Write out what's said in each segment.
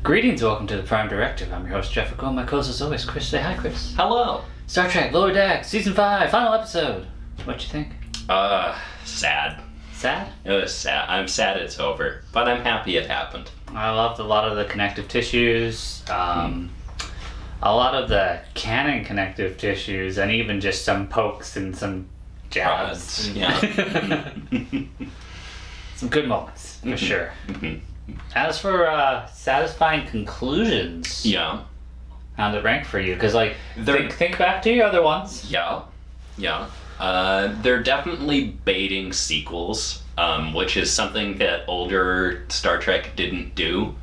Greetings, welcome to the Prime Directive. I'm your host, Jeff McCall. My co-host, as always, Chris. Say hi, Chris. Hello. Star Trek Lower Decks, Season 5, final episode. What'd you think? Sad. Sad? It was sad. I'm sad it's over, but I'm happy it happened. I loved a lot of the connective tissues, a lot of the canon connective tissues, and even just some pokes and some jabs. Yeah. Some good moments, for sure. As for satisfying conclusions, Yeah. how'd it rank for you? Because, like, think back to your other ones. Yeah. They're definitely baiting sequels, which is something that older Star Trek didn't do.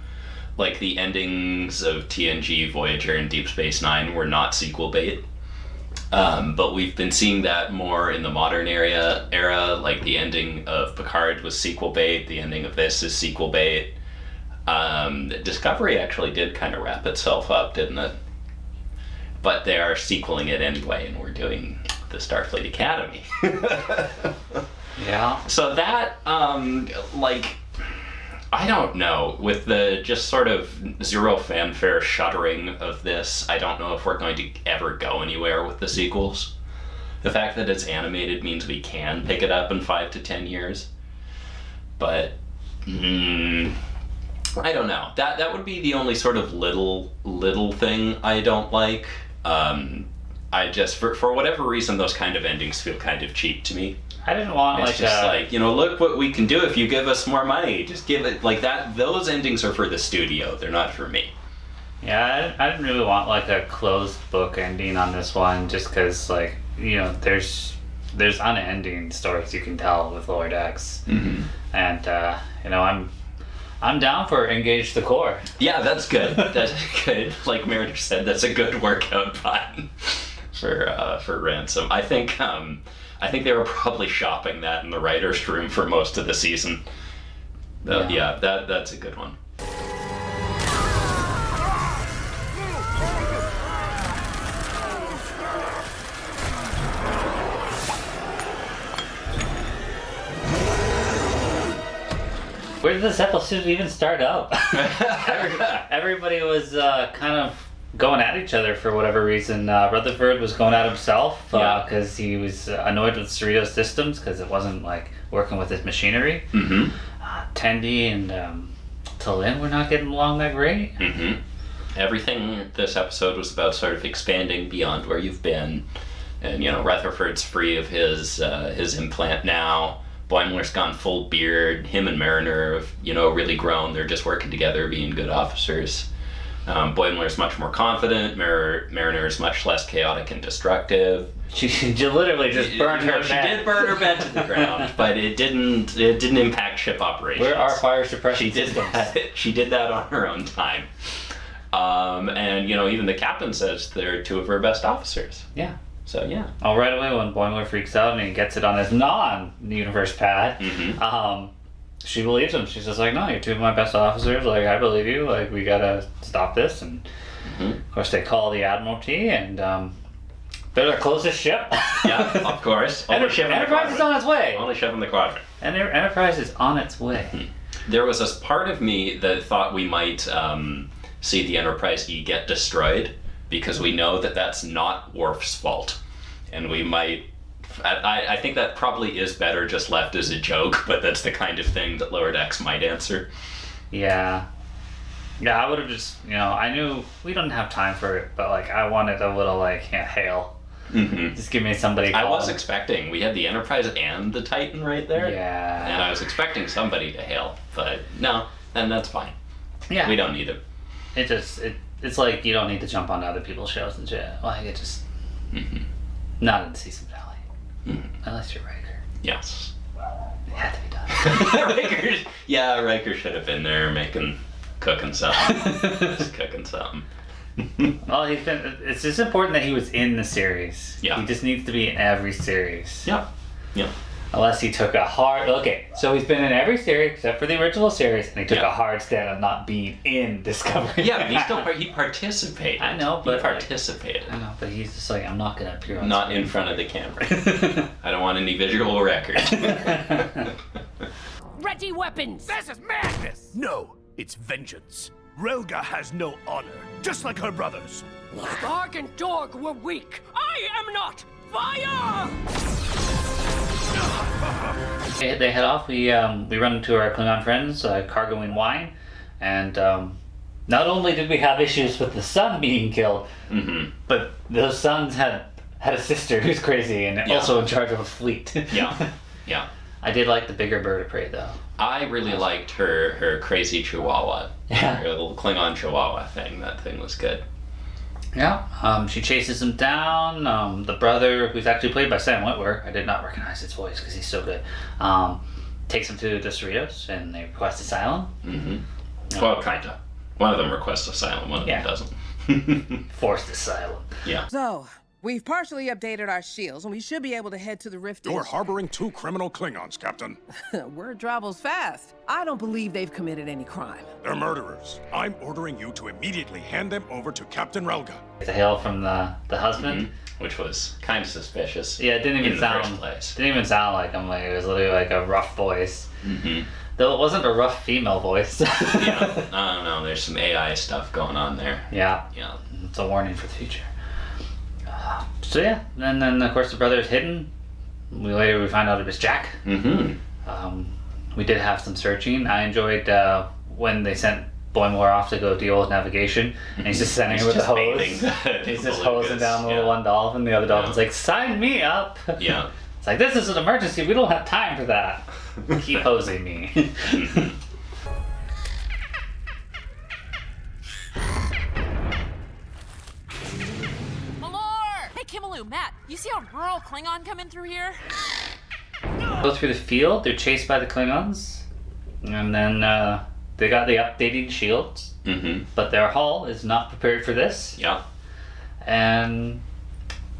Like, the endings of TNG, Voyager, and Deep Space Nine were not sequel bait. But we've been seeing that more in the modern era, like the ending of Picard was sequel bait, the ending of this is sequel bait. Discovery actually did kind of wrap itself up, didn't it? But they are sequeling it anyway, and we're doing the Starfleet Academy. Yeah. So that, I don't know, with the just sort of zero fanfare shuttering of this, I don't know if we're going to ever go anywhere with the sequels. The fact that it's animated means we can pick it up in 5 to 10 years. But, I don't know. That would be the only sort of little thing I don't like. I just, for whatever reason, those kind of endings feel kind of cheap to me. I didn't want It's just like, look what we can do if you give us more money. Just give it like that. Those endings are for the studio. They're not for me. Yeah, I didn't really want like a closed book ending on this one, just because like there's unending stories you can tell with Lower Decks, and I'm down for Engage the Core. Yeah, that's good. That's good. Like Meredith said, that's a good workout plan for Ransom. I think they were probably shopping that in the writer's room for most of the season. Yeah, that's a good one. Where did this episode even start out? Everybody was kind of going at each other for whatever reason. Rutherford was going at himself because he was annoyed with Cerrito's systems because it wasn't like working with his machinery. Tendi and Talin were not getting along that great. Everything this episode was about sort of expanding beyond where you've been, and Rutherford's free of his implant now. Boimler's gone full beard. Him and Mariner have really grown. They're just working together, being good officers. Boimler's much more confident. Mariner is much less chaotic and destructive. She literally just burned her bed. She did burn her bed to the ground, but it didn't impact ship operations. Where are fire suppression systems? She did that on her own time. And even the captain says they're two of her best officers. Yeah. So yeah. Oh, right away when Boimler freaks out and he gets it on his non-universe pad, she believes him. She's just like, no, you're two of my best officers. Like, I believe you. Like, we gotta stop this. And of course, they call the Admiralty, and they're their closest ship. Yeah, of course. Enterprise is on its way. Only ship in the quadrant. And Enterprise is on its way. There was a part of me that thought we might see the Enterprise E get destroyed, because we know that that's not Worf's fault. And we might... I think that probably is better just left as a joke, but that's the kind of thing that Lower Decks might answer. Yeah. Yeah, I would have just, I knew we don't have time for it, but, like, I wanted a little, like, hail. Just give me somebody I was expecting. We had the Enterprise and the Titan right there. Yeah. And I was expecting somebody to hail, but no, and that's fine. Yeah. We don't need it. It's like you don't need to jump onto other people's shows and shit. Like, it just... Not in the season finale. Unless you're Riker. Yes. It had to be done. Riker should have been there cooking something. Just cooking something. Well, it's just important that he was in the series. Yeah. He just needs to be in every series. Yeah. Unless he took a hard... Okay, so he's been in every series except for the original series, and he took a hard stand on not being in Discovery. Yeah, but he participated. I know, but... He participated. I know, but he's just like, I'm not going to appear on Not screen. in front of the camera. I don't want any visual record. Ready weapons! This is madness! No, it's vengeance. Relga has no honor, just like her brothers. Stark and Dorg were weak. I am not. Fire! They head off. We run into our Klingon friends, cargoing wine, and not only did we have issues with the son being killed, but those sons had a sister who's crazy and also in charge of a fleet. Yeah. I did like the bigger bird of prey though. I really liked her crazy chihuahua. Yeah. Her little Klingon chihuahua thing. That thing was good. Yeah. She chases him down. The brother, who's actually played by Sam Witwer, I did not recognize his voice because he's so good, takes him to the Cerritos and they request asylum. Well, kinda. One of them requests asylum, one of them doesn't. Forced asylum. Yeah. So, we've partially updated our shields, and we should be able to head to the rift. You're harboring 2 criminal Klingons, Captain. Word travels fast. I don't believe they've committed any crime. They're murderers. I'm ordering you to immediately hand them over to Captain Relga. It's a hail from the husband. Which was kind of suspicious. Yeah, it didn't even in sound. the first place. Didn't even sound like him. Like it was literally like a rough voice. Though it wasn't a rough female voice. Yeah. I don't know. There's some AI stuff going on there. Yeah. Yeah. It's a warning for the future. So yeah, and then of course the brother is hidden. We find out it was Jack. We did have some searching. I enjoyed when they sent Boimler off to go deal with navigation, and he's just sending her with the hose. He's just hosing down the little one dolphin. The other dolphin's like, "Sign me up." Yeah. It's like, this is an emergency. We don't have time for that. Keep hosing me. Hey, Kimmeloo, Matt, you see a rural Klingon coming through here? Go through the field. They're chased by the Klingons, and then they got the updated shields. But their hull is not prepared for this. Yeah. And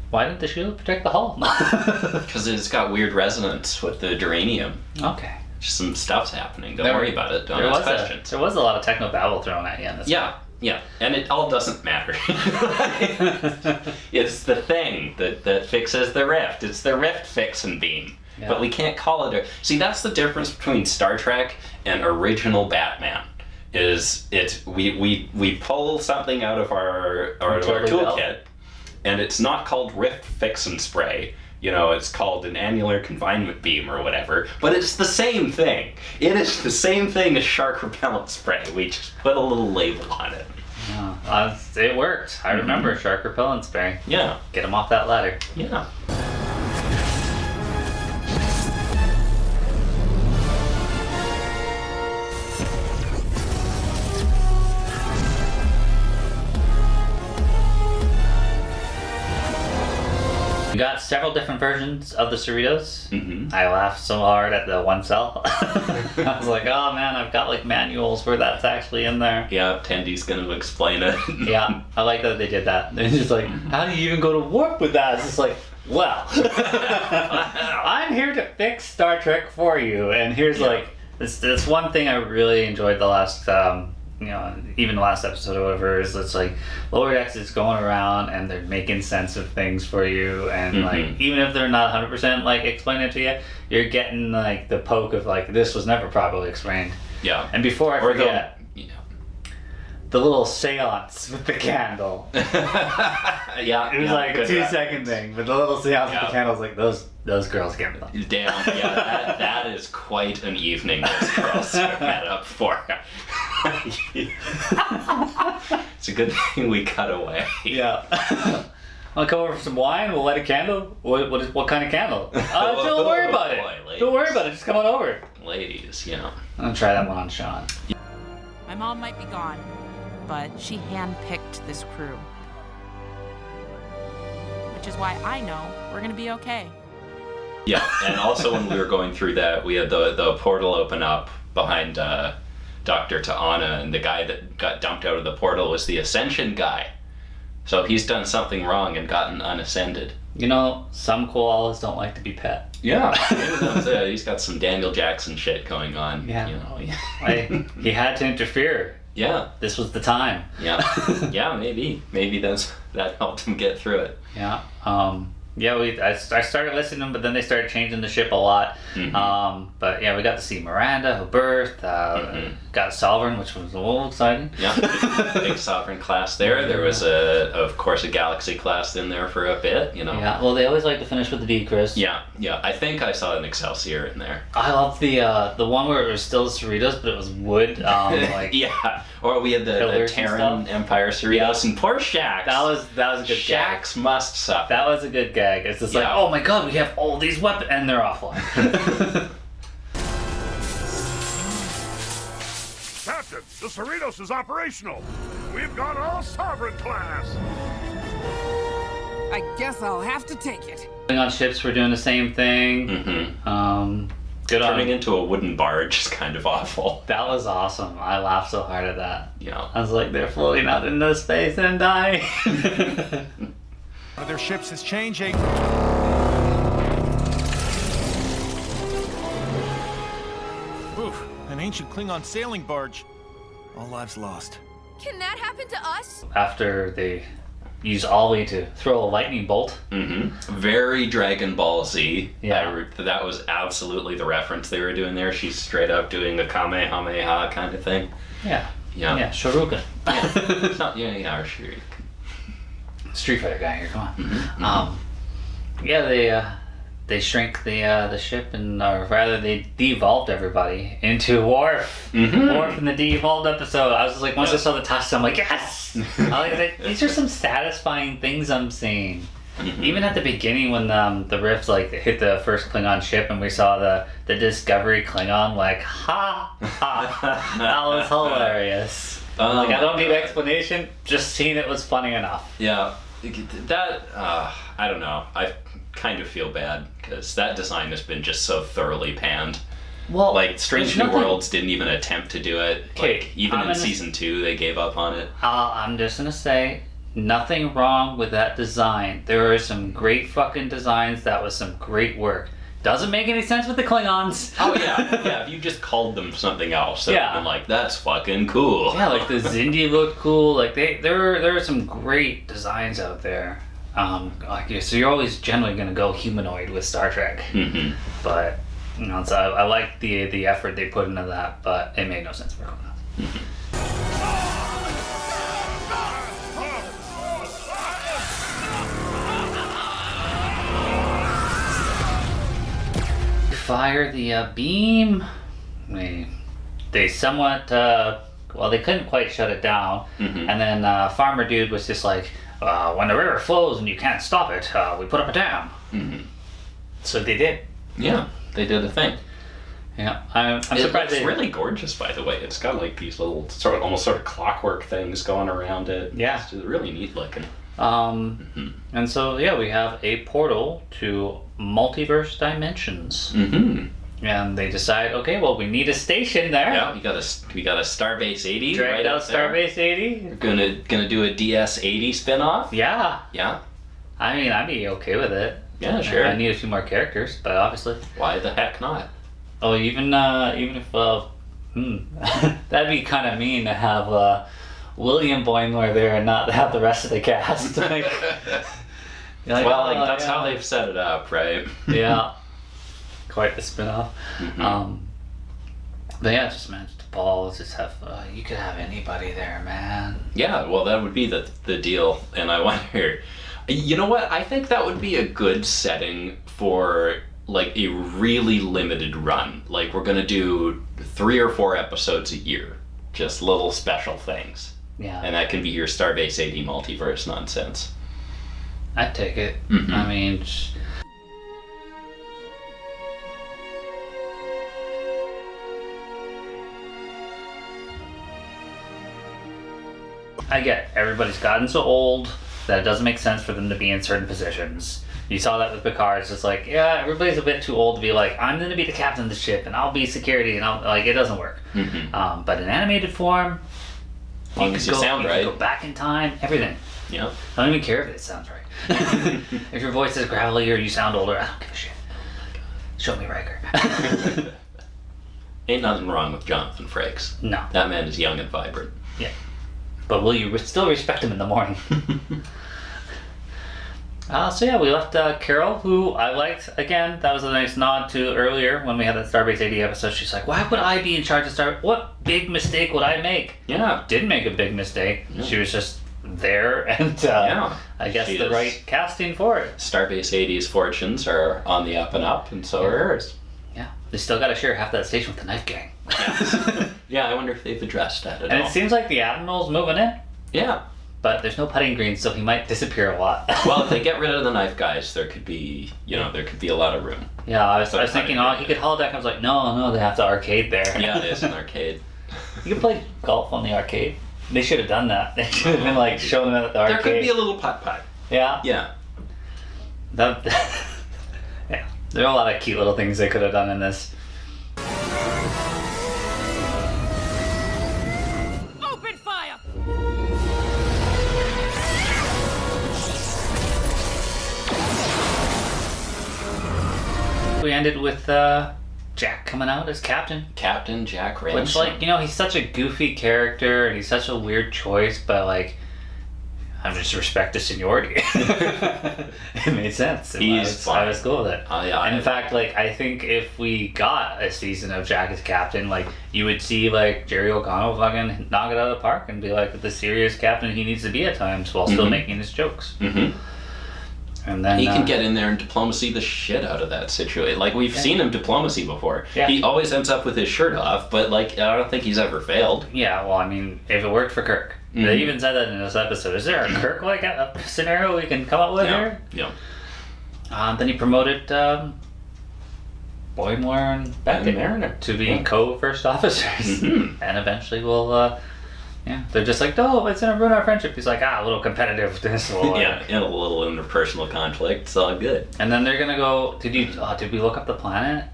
why didn't the shield protect the hull? Because it's got weird resonance with the duranium. Okay. Just some stuff's happening. Don't worry about it. Don't ask questions. There was a lot of techno-babble thrown at you in this one. Yeah, and it all doesn't matter. It's the thing that fixes the rift. It's the rift fixing beam. Yeah. But we can't call it See, that's the difference between Star Trek and original Batman. We pull something out of our toolkit, and it's not called rift fix and spray. You know, it's called an annular confinement beam or whatever, but it's the same thing. It is the same thing as shark repellent spray. We just put a little label on it. Yeah, it worked. I remember shark repellent spray. Yeah. Get him off that ladder. Yeah. We got several different versions of the Cerritos. I laughed so hard at the one cell. I was like, oh man, I've got like manuals where that's actually in there. Yeah, Tendi's gonna explain it. Yeah, I like that they did that. They're just like, how do you even go to warp with that? It's just like, well, I'm here to fix Star Trek for you. And here's like, this one thing I really enjoyed the last, even the last episode or whatever, is it's like Lower Decks is going around and they're making sense of things for you, and like even if they're not 100% like explaining it to you, you're getting like the poke of like this was never properly explained. Yeah. And before I forget, the little seance with the candle. Yeah. It was like a 2-second thing, but the little seance with the candle was like those girls get me. Damn, yeah, that is quite an evening those girls met up for. It's a good thing we cut away. Yeah. I'll come over for some wine, we'll light a candle. What kind of candle? Don't worry about it. Ladies. Don't worry about it, just come on over. Ladies, yeah. I'm gonna try that one on Sean. My mom might be gone, but she handpicked this crew. Which is why I know we're gonna be okay. Yeah, and also when we were going through that, we had the portal open up behind Dr. Ta'ana, and the guy that got dumped out of the portal was the Ascension guy. So he's done something wrong and gotten unascended. You know, some koalas don't like to be pet. Yeah, he's got some Daniel Jackson shit going on. Yeah. You know. He had to interfere. Yeah. This was the time. Yeah. Yeah, maybe. Maybe that helped him get through it. Yeah. Yeah, I started listening to them, but then they started changing the ship a lot. But yeah, we got to see Miranda, who birthed, got Sovereign, which was a little exciting. Yeah, big Sovereign class there. There was, of course, a Galaxy class in there for a bit, you know. Yeah, well, they always like to finish with the Decris. Yeah. I think I saw an Excelsior in there. I love the one where it was still the Cerritos, but it was wood. Like yeah, or we had the pillars and Terran stuff. Empire Cerritos, and poor Shaxs. That was a good gag. Shaxs must suffer. That was a good gag. It's just like, oh my god, we have all these weapons, and they're offline. Captain, the Cerritos is operational. We've got all Sovereign class. I guess I'll have to take it. On ships, we're doing the same thing. Good on Turning into a wooden barge is kind of awful. That was awesome. I laughed so hard at that. Yeah. I was like, they're floating out into space and dying. One of their ships is changing. Oof, an ancient Klingon sailing barge. All lives lost. Can that happen to us? After they use Olly to throw a lightning bolt. Very Dragon Ball Z. Yeah. That was absolutely the reference they were doing there. She's straight up doing a Kamehameha kind of thing. Yeah. Yeah. Yeah, Shoryuken. It's not, or Shuri. Street Fighter guy here, come on. Yeah, they shrink the ship, and or rather they de-evolved everybody into Worf. Worf in the de-evolved episode. I was just like, once I saw the Tatasciore, I'm like, yes! These are some satisfying things I'm seeing. Even at the beginning when the Rifts like hit the first Klingon ship and we saw the Discovery Klingon, like, ha! That was hilarious. I don't need explanation, just seeing it was funny enough. Yeah, that, I don't know. I kind of feel bad because that design has been just so thoroughly panned. Well, like, Strange New Worlds didn't even attempt to do it. Like, even in season 2, they gave up on it. I'm just gonna say, nothing wrong with that design. There are some great fucking designs. That was some great work. Doesn't make any sense with the Klingons. Oh yeah. If you just called them something else, it would have been like, that's fucking cool. Yeah, like the Xindi looked cool. Like there are some great designs out there. So you're always generally gonna go humanoid with Star Trek. But so I like the effort they put into that, but it made no sense for Klingons. Fire the beam. They somewhat they couldn't quite shut it down, and then Farmer Dude was just like, when the river flows and you can't stop it, we put up a dam. So they did. Yeah, they did a thing. Yeah, I'm surprised. It's really gorgeous, by the way. It's got like these little almost sort of clockwork things going around it. Yeah, it's really neat looking. And so we have a portal to multiverse dimensions. And they decide, okay, well, we need a station there. Yeah, we got a Starbase 80. Drag out Starbase 80. We're gonna do a DS 80 spinoff. Yeah. Yeah. I mean, I'd be okay with it. Yeah, sure. I need a few more characters, but obviously. Why the heck not? Oh, even if that'd be kind of mean to have William Boimler there and not have the rest of the cast. That's how they've set it up, right? Yeah. Quite the spin-off. But yeah, just manage the balls. Just have you could have anybody there, man. Yeah, well, that would be the deal. And I wonder, you know what? I think that would be a good setting for like a really limited run. Like we're gonna do 3 or 4 episodes a year, just little special things. Yeah. And that can be your Starbase 80 multiverse nonsense. I'd take it. I mean. I get it. Everybody's gotten so old that it doesn't make sense for them to be in certain positions. You saw that with Picard. It's just like, yeah, everybody's a bit too old to be like, I'm going to be the captain of the ship and I'll be security and I'll it doesn't work. But in animated form, as long as you sound right, you can go back in time, everything. Yeah. I don't even care if it sounds right. If your voice is gravelly or you sound older, I don't give a shit. Show me Riker. Ain't nothing wrong with Jonathan Frakes. No. That man is young and vibrant. Yeah. But will you still respect him in the morning? So yeah, we left Carol, who I liked. Again, that was a nice nod to earlier when we had that Starbase 80 episode. She's like, why would I be in charge of Starbase? What big mistake would I make? Yeah. Didn't make a big mistake. Yeah. She was just there, and I guess She the is. right casting for it. Starbase 80's fortunes are on the up and up, and so are hers. Yeah. They still got to share half that station with the Knife Gang. Yeah, I wonder if they've addressed that at And all. it seems like the Admiral's moving in, Yeah. but there's no putting green, so he might disappear a lot. Well, if they get rid of the knife guys, there could be, there could be a lot of room. Yeah, I was thinking, he could holodeck. I was like, no, they have to arcade there. Yeah, it is an arcade. You could play golf on the arcade. They should have done that. They should have been like showing them at the There arcade. could be a little putt-putt. Yeah. Yeah. Yeah. There are a lot of cute little things they could have done in this. Open fire! We ended with Jack coming out as Captain. Captain Jack Ransom. Which, like, he's such a goofy character and he's such a weird choice, but, like, I just respect the seniority. It made sense. I was cool with it. And in fact, like, I think if we got a season of Jack as Captain, like, you would see, like, Jerry O'Connell fucking knock it out of the park and be like the serious captain he needs to be at times while still making his jokes. Mm-hmm. And then he can get in there and diplomacy the shit out of that situation. Like, we've seen him diplomacy before. Yeah. He always ends up with his shirt off, but, like, I don't think he's ever failed. Yeah, well, I mean, if it worked for Kirk. They even said that in this episode. Is there a Kirk-like scenario we can come up with here? Yeah. Then he promoted Boimler and Beckett And Meredith. to be co-first officers. And eventually they're just like, no, it's gonna ruin our friendship. He's like, a little competitiveness. Yeah, and a little interpersonal conflict. It's all good. And then they're gonna go, did we look up the planet?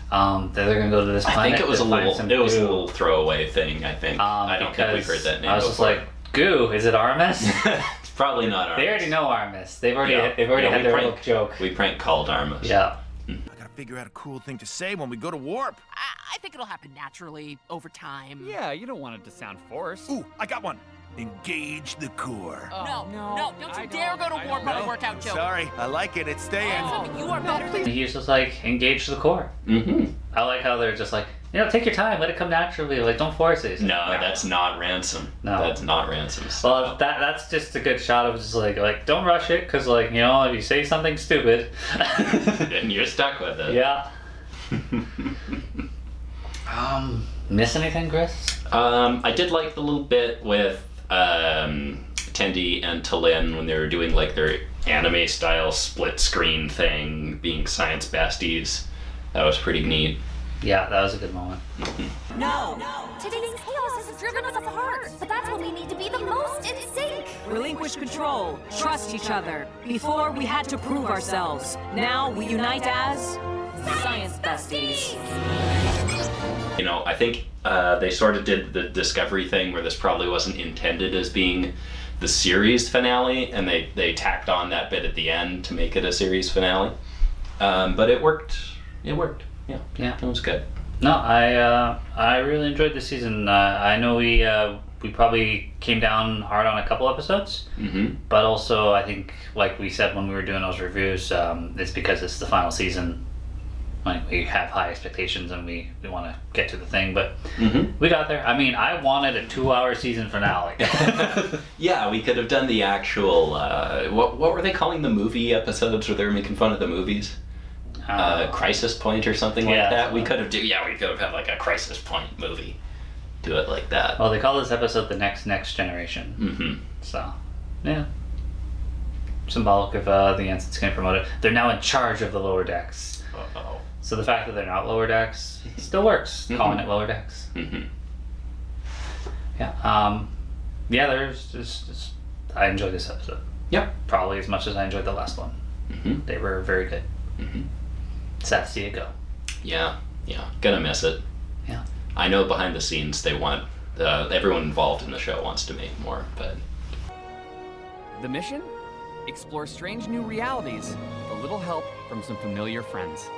They're gonna go to this planet. I think it was a to find some goo. little throwaway thing, I think. I don't think we've heard that name I was before. just like, goo, is it Armis? It's probably not Armis. They already know Armis. They've already had their little joke. We prank called Armis. Yeah. I gotta figure out a cool thing to say when we go to warp. I think it'll happen naturally over time. Yeah, you don't want it to sound forced. Ooh, I got one. Engage the core. No, don't you dare go to warp on a workout joke. Sorry, I like it. It's staying. You are better than He's just like, engage the core. Mm-hmm. I like how they're just like, take your time, let it come naturally. Like, don't force it. No, that's not Ransom. No. That's not Ransom. Well, that's just a good shot of just like don't rush it, because like, if you say something stupid, and you're stuck with it. Yeah. Miss anything, Chris? I did like the little bit with Tendi and Talin when they were doing like their anime style split screen thing, being science besties. That was pretty neat. Yeah, that was a good moment. No. Today's chaos has driven us apart, but that's when we need to be the most in sync. Relinquish control. Trust each other. Before, we had to prove ourselves. Now, we unite as... Science Besties. I think they sort of did the Discovery thing where this probably wasn't intended as being the series finale, and they tacked on that bit at the end to make it a series finale. But it worked. It worked. Yeah, it was good. No, I really enjoyed this season. I know we probably came down hard on a couple episodes, but also I think, like we said when we were doing those reviews, it's because it's the final season. Like, we have high expectations and we want to get to the thing, but we got there. I mean, I wanted a 2-hour season finale. Yeah, we could have done the actual what were they calling the movie episodes where they were making fun of the movies? Crisis Point or something like that. We could have had like a Crisis Point movie. Do it like that. Well, they call this episode the next generation. So, yeah. Symbolic of the Ensign's getting promoted. They're now in charge of the lower decks. Uh-oh. So the fact that they're not lower decks still works. Calling it lower decks. Yeah. There's just I enjoyed this episode. Yep. Probably as much as I enjoyed the last one. They were very good. Sad to see it go. Yeah. Gonna miss it. Yeah. I know behind the scenes they want everyone involved in the show wants to make more, but The mission? Explore strange new realities with a little help from some familiar friends.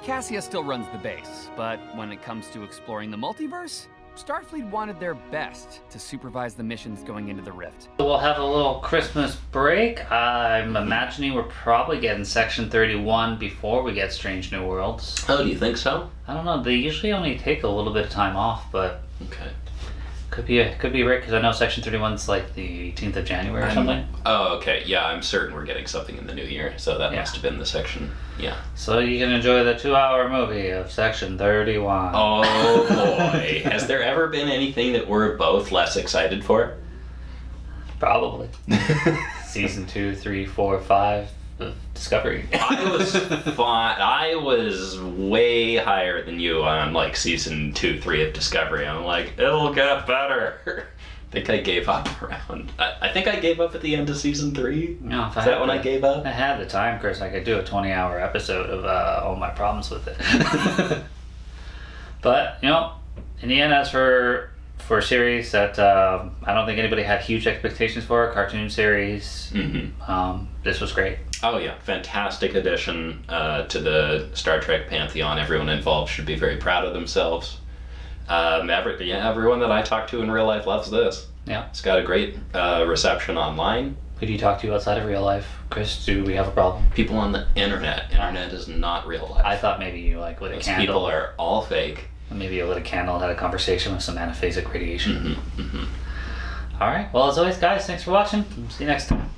Kassia still runs the base, but when it comes to exploring the multiverse, Starfleet wanted their best to supervise the missions going into the Rift. We'll have a little Christmas break. I'm imagining we're probably getting Section 31 before we get Strange New Worlds. Oh, do you think so? I don't know. They usually only take a little bit of time off, but Okay. could be right, because I know Section 31's like the 18th of January or something. Oh, okay. Yeah, I'm certain we're getting something in the new year, so that must have been the section. Yeah. So you can enjoy the 2-hour movie of Section 31. Oh boy. Has there ever been anything that we're both less excited for? Probably. Season 2, 3, 4, 5 of Discovery. I was way higher than you on like season 2, 3 of Discovery. I'm like, it'll get better. I think I gave up around. I think I gave up at the end of season 3. No, Is that when I gave up? I had the time, Chris. I could do a 20-hour episode of all my problems with it. But, you know, in the end, as for a series that I don't think anybody had huge expectations for, a cartoon series, this was great. Oh yeah, fantastic addition to the Star Trek pantheon. Everyone involved should be very proud of themselves. Everyone that I talk to in real life loves this. Yeah. It's got a great reception online. Who do you talk to outside of real life? Chris, do we have a problem? People on the internet. Internet is not real life. I thought maybe you lit a Those candle. people are all fake. Maybe you lit a candle and had a conversation with some anaphasic radiation. All right. Well, as always, guys, thanks for watching. See you next time.